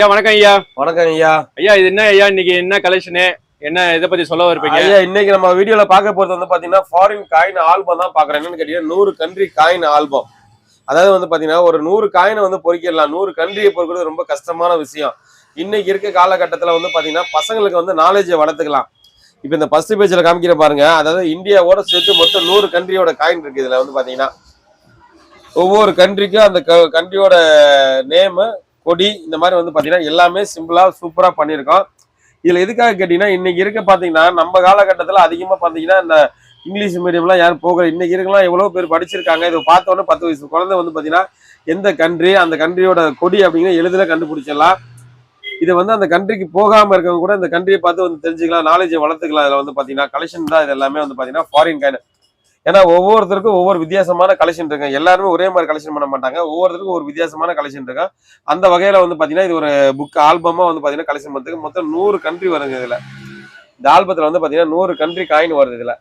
வணக்கம் ஐயா. வணக்கம் ஐயா. ஐயா இது என்ன ஐயா இன்னைக்கு என்ன கலெக்ஷனு, என்ன இதை பத்தி சொல்ல இருப்பீங்க? ஐயா இன்னைக்கு நம்ம வீடியோல பார்க்க போறது வந்து பாத்தீங்கன்னா ஃபாரின் காயின் ஆல்பம் தான் பாக்குறேன். என்னன்னு கேட்டீங்கன்னா 100 கண்ட்ரி காயின் ஆல்பம். அதாவது வந்து பாத்தீங்கன்னா ஒரு 100 காயினை வந்து பொறிக்கலாம். 100 கண்ட்ரியை பொறுக்கிறது ரொம்ப கஷ்டமான விஷயம். இன்னைக்கு இருக்க காலகட்டத்துல வந்து பாத்தீங்கன்னா பசங்களுக்கு வந்து நாலேஜை வளர்த்துக்கலாம். இப்ப இந்த ஃபர்ஸ்ட் பேஜ்ல காமிக்கிற பாருங்க, அதாவது இந்தியாவோட சேர்த்து மொத்தம் 100 கண்ட்ரியோட காயின் இருக்கு. இதுல வந்து பாத்தீங்கன்னா ஒவ்வொரு கண்ட்ரிக்கும் அந்த கண்ட்ரியோட நேமு, கொடி, இந்த மாதிரி வந்து பாத்தீங்கன்னா எல்லாமே சிம்பிளா சூப்பரா பண்ணியிருக்கோம். இதுல எதுக்காக கேட்டீங்கன்னா இன்னைக்கு இருக்க பாத்தீங்கன்னா நம்ம காலகட்டத்துல அதிகமா பாத்தீங்கன்னா இந்த இங்கிலீஷ் மீடியம்லாம் யாரும் போகிற இன்னைக்கு இருக்கலாம் எவ்வளவு பேர் படிச்சிருக்காங்க. இதை பார்த்தோன்னே 10 வயசு குழந்தை வந்து பாத்தீங்கன்னா எந்த கண்ட்ரி அந்த கண்ட்ரியோட கொடி அப்படிங்கிற எளிதில் கண்டுபிடிச்சிடலாம். இது வந்து அந்த கண்ட்ரிக்கு போகாம இருக்கவங்க கூட இந்த கண்ட்ரியை பார்த்து வந்து தெரிஞ்சுக்கலாம், நாலேஜை வளர்த்துக்கலாம். இதுல வந்து பாத்தீங்கன்னா கலெக்ஷன் தான் இது எல்லாமே வந்து பாத்தீங்கன்னா ஃபாரின் காயின். ஏன்னா ஒவ்வொருத்தருக்கும் ஒவ்வொரு வித்தியாசமான கலெக்ஷன் இருக்கு. எல்லாருமே ஒரே மாதிரி கலெக்ஷன் பண்ண மாட்டாங்க. ஒவ்வொருத்தருக்கும் ஒரு வித்தியாசமான கலெக்ஷன் இருக்கு. அந்த வகையில வந்து பாத்தீங்கன்னா இது ஒரு புக் ஆல்பமா வந்து பாத்தீங்கன்னா கலெக்ஷன் பண்றதுக்கு மொத்தம் 100 கண்ட்ரி வருங்க. இதுல இந்த ஆல்பத்துல வந்து பாத்தீங்கன்னா 100 கண்ட்ரி காயின் வருது. இதுல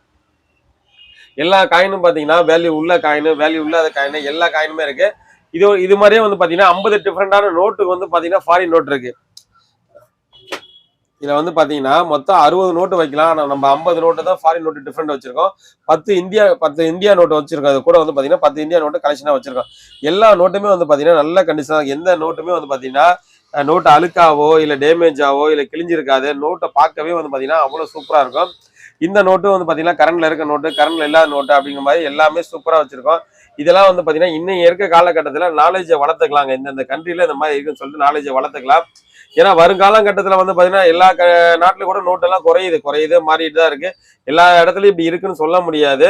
எல்லா காயினும் பாத்தீங்கன்னா வேல்யூ உள்ள காயின், வேல்யூ இல்லாத காயின், எல்லா காயினுமே இருக்கு. இது மாதிரியே வந்து பாத்தீங்கன்னா 50 டிஃப்ரெண்டான நோட்டுக்கு வந்து பாத்தீங்கன்னா ஃபாரின் நோட் இருக்கு. இதுல வந்து பாத்தீங்கன்னா மொத்தம் 60 நோட்டு வைக்கலாம். ஆனா நம்ம 50 நோட்டு தான் ஃபாரின் நோட்டு டிஃப்ரெண்ட் வச்சிருக்கோம். 10 இந்தியா நோட்டு வச்சிருக்கோம். அது கூட வந்து பாத்தீங்கன்னா 10 இந்தியா நோட்டு கலெக்ஷனா வச்சிருக்கோம். எல்லா நோட்டுமே வந்து பாத்தீங்கன்னா நல்ல கண்டிஷன். எந்த நோட்டுமே வந்து பாத்தீங்கன்னா நோட்டு அழுக்காவோ இல்ல டேமேஜாவோ இல்ல கிழிஞ்சிருக்காது. நோட்டை பார்க்கவே வந்து பாத்தீங்கன்னா அவ்வளவு சூப்பரா இருக்கும். இந்த நோட்டு வந்து பாத்தீங்கன்னா கரண்ட்ல இருக்க நோட்டு, கரண்ட்ல இல்லாத நோட்டு அப்படிங்கிற மாதிரி எல்லாமே சூப்பரா வச்சிருக்கோம். இதெல்லாம் வந்து பாத்தீங்கன்னா இன்னும் இருக்க காலகட்டத்துல நாலேஜை வளர்த்துக்கலாங்க. இந்த கண்ட்ரில இந்த மாதிரி இருக்குன்னு சொல்லிட்டு நாலேஜை வளர்த்துக்கலாம். ஏன்னா வருங்காலகட்டத்துல வந்து பாத்தீங்கன்னா எல்லா நாட்டுல கூட நோட்டு எல்லாம் குறையுது மாறிட்டு தான் இருக்கு. எல்லா இடத்துலயும் இப்படி இருக்குன்னு சொல்ல முடியாது.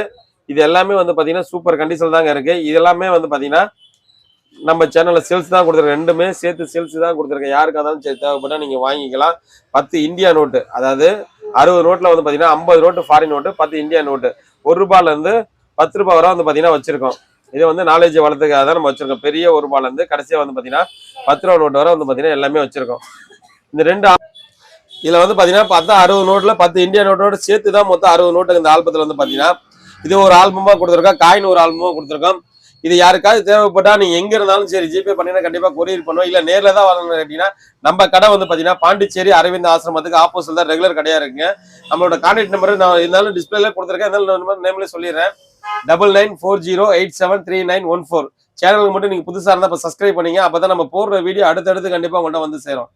இது எல்லாமே வந்து பாத்தீங்கன்னா சூப்பர் கண்டிஷன் தாங்க இருக்கு. இது எல்லாமே வந்து பாத்தீங்கன்னா நம்ம சேனல்ல சேல்ஸ் தான் கொடுத்துருக்கேன். ரெண்டுமே சேர்த்து சேல்ஸ் தான் கொடுத்துருக்கேன். யாருக்கா இருந்தாலும் சரி தேவைப்பட்டா நீங்க வாங்கிக்கலாம். 10 இந்தியா நோட்டு, அதாவது 60 நோட்ல வந்து பாத்தீங்கன்னா 50 note foreign note, 10 India note, ₹1 இருந்து ₹10 வரை வந்து பாத்தீங்கன்னா வச்சிருக்கோம். இது வந்து நாலேஜ் வளர்த்துக்காக தான் நம்ம வச்சிருக்கோம். பெரிய ₹1 இருந்து கடைசியா வந்து பாத்தீங்கன்னா ₹10 நோட்டு வரை வந்து பாத்தீங்கன்னா எல்லாமே வச்சிருக்கோம். இந்த ரெண்டு இதுல வந்து பாத்தீங்கன்னா 60 நோட்ல 10 இந்தியா நோட்டோட சேர்த்து தான் மொத்தம் 60 நோட்டு இந்த ஆல்பத்துல வந்து பாத்தீங்கன்னா இது ஒரு ஆல்பமா கொடுத்துருக்கோம். காயின் ஒரு ஆல்பமா கொடுத்துருக்கோம். இது யாருக்காவது தேவைப்பட்டா நீங்க எங்க இருந்தாலும் சரி ஜிபே பண்ணீங்கன்னா கண்டிப்பா கொரியர் பண்ணுவோம். இல்ல நேர்ல தான் வரணும்னு கேட்டீங்கன்னா நம்ம கடை வந்து பாத்தீங்கன்னா பாண்டிச்சேரி அரவிந்த் ஆசிரமத்துக்கு ஆப்போசிட் தான் ரெகுலர் கடையா இருக்குங்க. நம்மளோட கான்டாக்ட் நம்பர் நான் இருந்தாலும் டிஸ்பிளேல கொடுத்துருக்கேன். இருந்தாலும் நேம்ல சொல்லிடுறேன். 9940873914. சேனலுக்கு மட்டும் நீங்க புதுசா இருந்தா சப்ஸ்கிரைப் பண்ணீங்க. அப்பதான் நம்ம போடுற வீடியோ அடுத்தடுத்து கண்டிப்பா உங்கள்கிட்ட வந்து சேரும்.